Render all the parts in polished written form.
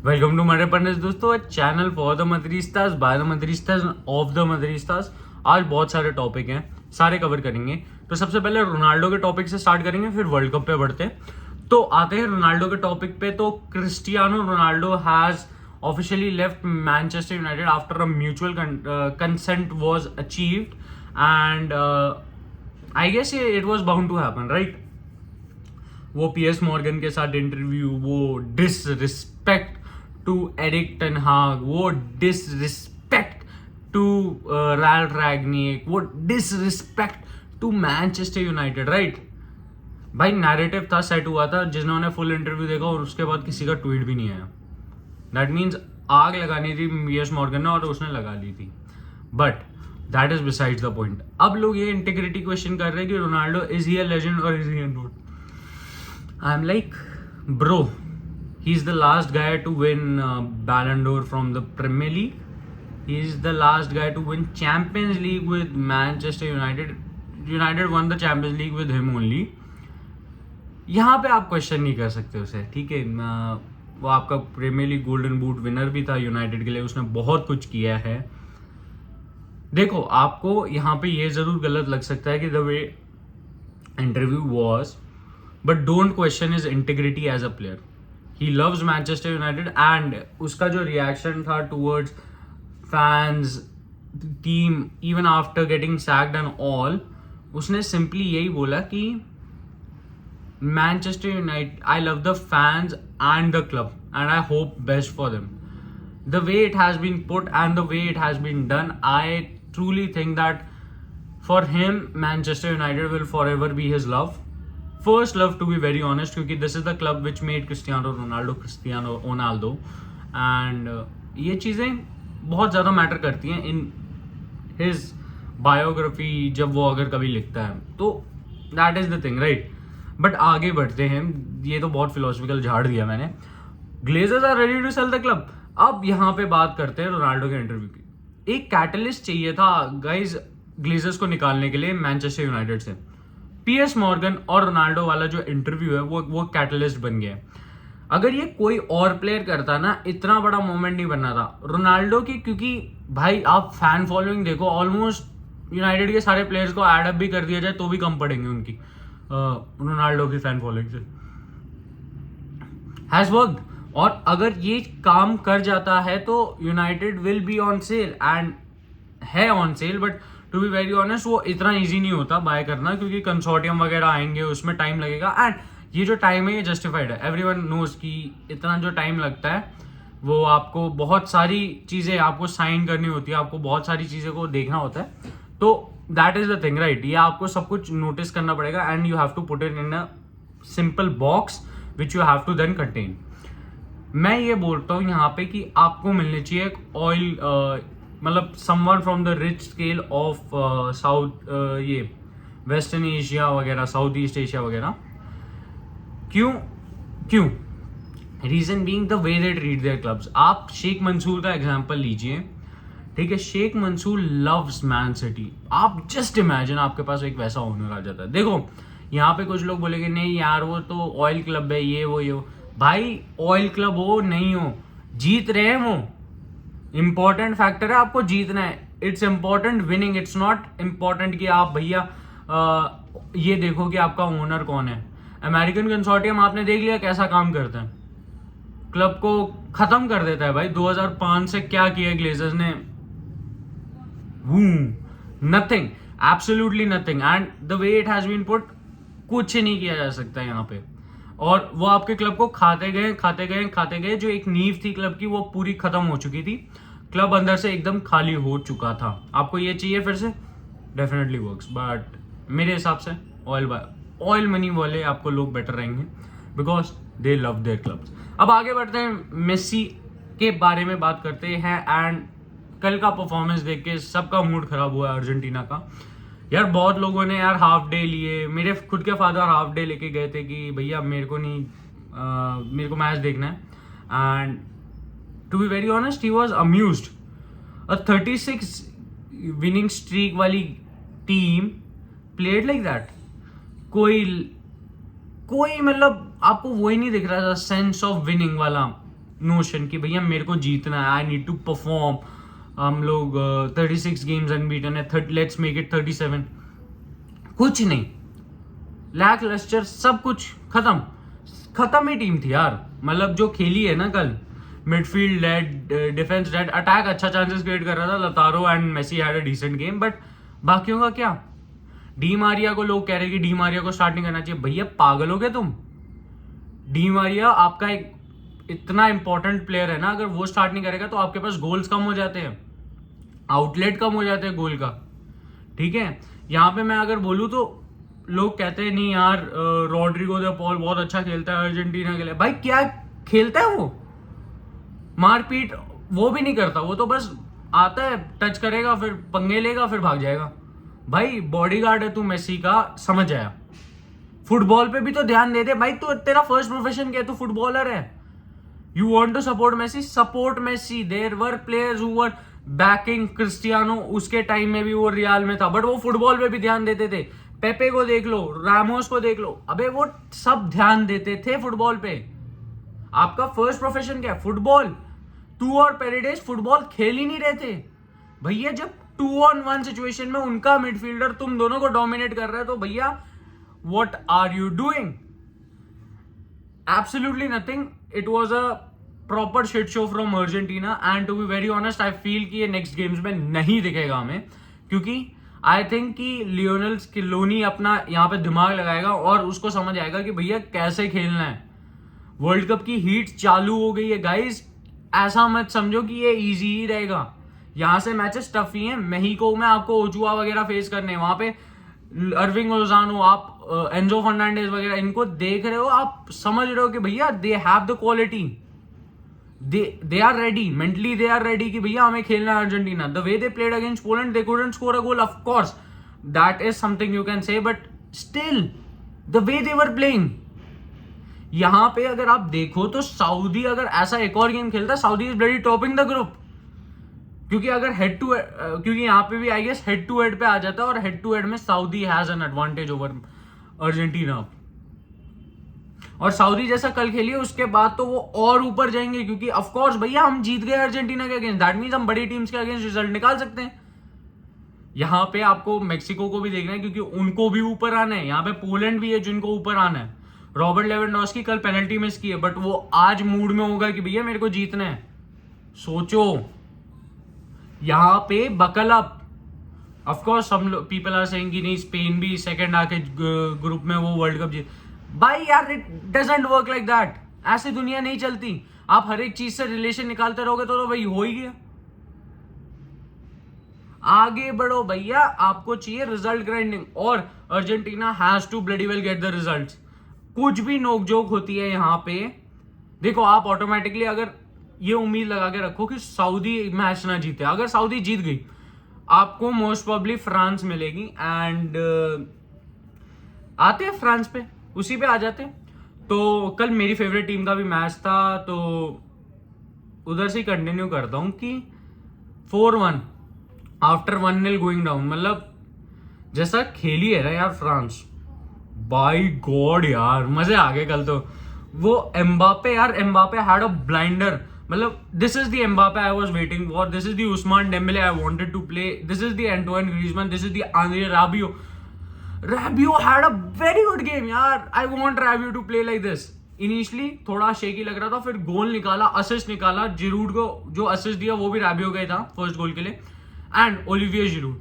Welcome to मडर पंडित दोस्तों, चैनल फॉर द मदरिस्तास बाय द मदरिस्तास ऑफ द मदरिस्तास। आज बहुत सारे टॉपिक हैं, सारे कवर करेंगे। तो सबसे पहले रोनाल्डो के टॉपिक से स्टार्ट करेंगे, फिर वर्ल्ड कप पे बढ़ते हैं। तो आते हैं रोनाल्डो के टॉपिक पे। तो Cristiano Ronaldo has officially left Manchester United after a mutual consent was achieved and I guess it was bound to happen, right. वो पीएस मॉर्गन के साथ इंटरव्यू, वो डिसरिस्पेक्ट टू एरिक टेन हाग, वो disrespect to Ralf Rangnick, वो disrespect to Manchester United, right. भाई narrative था, set हुआ था, जिन्होंने फुल इंटरव्यू देखा और उसके बाद किसी का ट्वीट भी नहीं आया। दैट मीन्स आग लगानी थी पीएस मॉर्गन ने और उसने लगा ली थी, but that is besides the point. अब लोग ये इंटीग्रिटी क्वेश्चन कर रहे हैं कि Ronaldo is he a legend और is he not. I'm like, bro, he's the last guy to win Ballon d'Or from the Premier League. He's the last guy to win Champions League with Manchester United. United won the Champions League with him only. यहाँ पे आप question नहीं कर सकते उसे, ठीक है। वो आपका Premier League Golden Boot winner भी था यूनाइटेड के लिए, उसने बहुत कुछ किया है। देखो, आपको यहाँ पे ये जरूर गलत लग सकता है कि the way interview was, but don't question his integrity as a player. He loves Manchester United and उसका जो reaction था towards fans, team, even after getting sacked and all, उसने simply यही बोला कि Manchester United, I love the fans and the club and I hope best for them. The way it has been put and the way it has been done, I truly think that for him, Manchester United will forever be his love. First love, to be very honest, क्योंकि this is the club which made Cristiano Ronaldo and ये चीज़ें बहुत ज़्यादा matter करती हैं in his biography जब वो अगर कभी लिखता है, तो that is the thing, right. But आगे बढ़ते हैं, ये तो बहुत फिलोसफिकल झाड़ दिया मैंने। Glazers are ready to sell the club. अब यहाँ पे बात करते हैं रोनाल्डो के इंटरव्यू की। एक कैटलिस्ट चाहिए था गाइज ग्लेजर्स को निकालने के लिए मैनचेस्टर यूनाइटेड से। पीएस मॉर्गन और रोनाल्डो वाला जो इंटरव्यू है वो कैटलिस्ट बन गया है। अगर ये कोई और प्लेयर करता ना, इतना बड़ा मोमेंट नहीं बनना था रोनाल्डो की, क्योंकि भाई आप फैन फॉलोइंग देखो, ऑलमोस्ट यूनाइटेड के सारे प्लेयर्स को एड अप भी कर दिया जाए तो भी कम पड़ेंगे उनकी रोनाल्डो की फैन फॉलोइंग से। हैज वर्कड, और अगर ये काम कर जाता है तो United will be on sale and है on sale. But to be very honest, वो इतना इजी नहीं होता बाय करना, क्योंकि कंसोर्टियम वगैरह आएंगे, उसमें टाइम लगेगा। एंड ये जो टाइम है ये जस्टिफाइड है, एवरीवन नोज कि इतना जो टाइम लगता है वो आपको बहुत सारी चीज़ें आपको साइन करनी होती है, आपको बहुत सारी चीज़ें को देखना होता है। तो that is the thing, right. ये आपको सब कुछ नोटिस करना पड़ेगा and you have to put it in a simple box which you have to then contain. मैं ये बोलता हूँ यहाँ पे कि आपको मिलनी चाहिए एक ऑयल, मतलब someone from the rich scale of south, ये वेस्टर्न एशिया वगैरह, साउथ ईस्ट एशिया वगैरह। क्यों reason being the way they treat their clubs. आप शेख मंसूर का एग्जांपल लीजिए, ठीक है। Sheikh Mansour loves Man City. आप जस्ट इमेजिन आपके पास एक वैसा ओनर आ जाता है। देखो, यहाँ पे कुछ लोग बोलेंगे नहीं यार वो तो ऑयल क्लब है, ये वो। भाई ऑयल क्लब हो नहीं हो, जीत रहे हैं वो, इंपॉर्टेंट फैक्टर है, आपको जीतना है। It's important winning, it's not important कि आप भैया ये देखो कि आपका ओनर कौन है। अमेरिकन कंसोर्टियम आपने देख लिया कैसा काम करता है, क्लब को खत्म कर देता है। भाई 2005 से क्या किया ग्लेजर्स ने? Nothing, absolutely nothing. And the way it has been put, कुछ नहीं किया जा सकता यहाँ पे। और वो आपके क्लब को खाते गए। जो एक नींव थी क्लब की वो पूरी खत्म हो चुकी थी, क्लब अंदर से एकदम खाली हो चुका था। आपको ये चाहिए फिर से? डेफिनेटली वर्क्स, बट मेरे हिसाब से ऑयल मनी वाले आपको लोग बेटर रहेंगे because they love their clubs. अब आगे बढ़ते हैं, मेसी के बारे में बात करते हैं। एंड कल का परफॉर्मेंस देख के सबका मूड खराब हुआ अर्जेंटीना का। यार बहुत लोगों ने यार हाफ डे लिए, मेरे खुद के फादर हाफ डे लेके गए थे कि भैया मेरे को मैच देखना है। And to be very honest, he was amused. A 36 winning streak वाली टीम प्लेड लाइक दैट। कोई मतलब आपको वही नहीं दिख रहा था सेंस ऑफ विनिंग वाला। नोशन कि भैया मेरे को जीतना है, आई नीड टू परफॉर्म, हम लोग 36 गेम्स अनबीटन है, लेट्स मेक इट 37, कुछ नहीं, लैक लस्टर, सब कुछ खत्म ही टीम थी यार। मतलब जो खेली है ना कल, midfield dead, defence dead, attack अच्छा चांसेस क्रिएट कर रहा था, Lautaro and Messi had a decent game, but बाकियों का क्या? डी मारिया को लोग कह रहे कि डी मारिया को स्टार्ट नहीं करना चाहिए, भैया पागल हो गए तुम? डी मारिया आपका एक इतना इंपॉर्टेंट प्लेयर है ना, अगर वो स्टार्ट नहीं करेगा तो आपके पास गोल्स कम हो जाते हैं, आउटलेट कम हो जाते हैं गोल का, ठीक है। यहाँ पे मैं अगर बोलूँ तो लोग कहते हैं नहीं यार, रॉड्रिगो दे पॉल बहुत अच्छा खेलता है अर्जेंटीना के लिए। भाई क्या खेलता है वो? मारपीट वो भी नहीं करता, वो तो बस आता है, टच करेगा, फिर पंगे लेगा, फिर भाग जाएगा। भाई बॉडीगार्ड है तू मेसी का, समझ आया। फुटबॉल पे भी तो ध्यान दे दे भाई, तू तेरा फर्स्ट प्रोफेशन क्या है? तू फुटबॉलर है। You want to support Messi, support Messi. There were players who were backing Cristiano, उसके टाइम में भी वो रियल में था, बट वो फुटबॉल पे भी ध्यान देते थे। पेपे को देख लो, रामोस को देख लो, अबे वो सब ध्यान देते थे फुटबॉल पे। आपका फर्स्ट प्रोफेशन क्या है? फुटबॉल। तू और पेरेडेस फुटबॉल खेल ही नहीं रहे थे भैया। जब 2-on-1 सिचुएशन में उनका मिडफील्डर तुम दोनों को डोमिनेट कर रहा है, तो भैया what are you doing? Absolutely nothing. It was a proper shit show from Argentina, and to be very honest I feel कि ये नेक्स्ट गेम्स में नहीं दिखेगा हमें, क्योंकि आई थिंक कि लियोनेल स्किलोनी अपना यहाँ पे दिमाग लगाएगा और उसको समझ आएगा कि भैया कैसे खेलना है। वर्ल्ड कप की हीट चालू हो गई है गाइस, ऐसा मत समझो कि ये इजी ही रहेगा। यहाँ से मैचेस टफ ही हैं। मेहिको में आपको ओचुआ वगैरह फेस करने हैं, वहां पे अर्विंग लोजानो, आप एंजो फर्नांडेज वगैरह, इनको देख रहे हो, आप समझ रहे हो कि भैया they have the quality, they are ready, mentally they are ready कि भैया हमें खेलना है Argentina. The way they played against Poland, they couldn't score a goal, of course that is something you can say, but still the way they were playing. यहां पे अगर आप देखो तो सऊदी अगर ऐसा एक और गेम खेलता, Saudi is bloody topping the group, क्योंकि अगर हेड टू क्योंकि यहाँ पे भी I guess head to head पे आ जाता है, और हेड टू हेड में Saudi has an advantage over Argentina. और सऊदी जैसा कल खेलिए उसके बाद तो वो और ऊपर जाएंगे, क्योंकि ऑफ कोर्स भैया हम जीत गए अर्जेंटीना के अगेंस्ट, दैट मींस हम बड़ी टीम्स के अगेंस्ट रिजल्ट निकाल सकते हैं। यहाँ पे आपको मेक्सिको को भी देखना है, क्योंकि उनको भी ऊपर आना है। यहाँ पे पोलैंड भी है जिनको ऊपर आना है। रॉबर्ट लेवेंडोस्की कल पेनल्टी मिस की है, बट वो आज मूड में होगा कि भैया मेरे को जीतना है। सोचो यहाँ पे buckle up. Of course some people are saying कि नहीं स्पेन भी सेकंड आके ग्रुप में वो वर्ल्ड कप जीत। भाई यार it doesn't work like that, ऐसी दुनिया नहीं चलती। आप हर एक चीज से रिलेशन निकालते रहोगे तो भाई हो ही गया। आगे बढ़ो भैया, आपको चाहिए रिजल्ट ग्राइंडिंग, और Argentina has to bloody well get the results. कुछ भी नोकझोंक होती है यहाँ पे, देखो आप ऑटोमेटिकली अगर ये उम्मीद लगा के रखो कि सऊदी मैच ना जीते, अगर सऊदी जीत गई आपको मोस्ट प्रोबेबली फ्रांस मिलेगी, एंड आते हैं फ्रांस पे, उसी पे आ जाते हैं। तो कल मेरी फेवरेट टीम का भी मैच था, तो उधर से कंटिन्यू करता हूं कि 4-1 आफ्टर 1-0 गोइंग डाउन, मतलब जैसा खेली है ना यार फ्रांस, बाय गॉड यार मजे आ गए कल तो। वो एम्बापे यार, एम्बापे हैड अ ब्लाइंडर, मतलब this is the Mbappe I was waiting for, this is the Ousmane Dembele I wanted to play, this is the Antoine Griezmann, this is the आंद्रे Rabiot. Rabiot had a very good game यार, I want Rabiot to play like this। Initially थोड़ा shaky लग रहा था, फिर गोल निकाला, assist निकाला, Giroud को जो असिस्ट दिया वो भी Rabiot का ही था फर्स्ट गोल के लिए, एंड ओलिवियर जिरूड।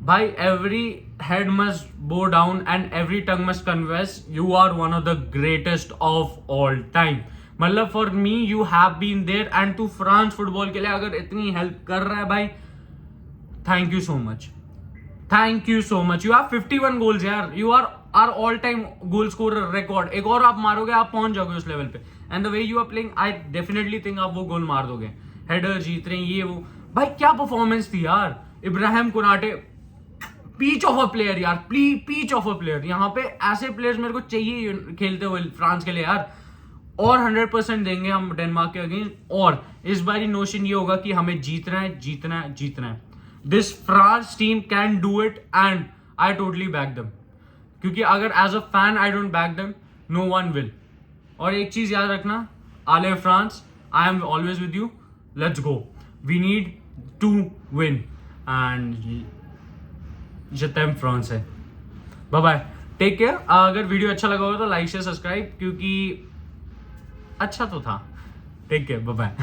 भाई every head must bow down and every tongue must confess you are one of the greatest of all time. मतलब for me you have been there, and तू France football के लिए अगर इतनी help कर रहा है भाई, thank you so much, thank you so much. You have 51 goals यार, you are are all time goal scorer record. एक और आप मारोगे आप पहुंच जाओगे उस लेवल पे, and the way you are playing I definitely think आप वो गोल मार दोगे। हेडर जीत रहे हैं ये वो, भाई क्या परफॉर्मेंस थी यार। Ibrahima Konate peach of a player यार, पीच ऑफ अ प्लेयर। यहाँ पे ऐसे प्लेयर्स मेरे को चाहिए खेलते हुए फ्रांस के लिए यार, और 100% देंगे हम डेनमार्क के अगेंस्ट। और इस बारी नोशन ये होगा कि हमें जीतना है, जीतना है, जीतना है। This France team can do it, and I totally back them, क्योंकि अगर as a fan I don't back them, no one will. और एक चीज याद रखना, आले France, I am always with you, let's go, we need to win and जतेम France है। Bye bye, take care. अगर वीडियो अच्छा लगा हो तो लाइक शेयर सब्सक्राइब, क्योंकि अच्छा तो था। Take care, bye bye.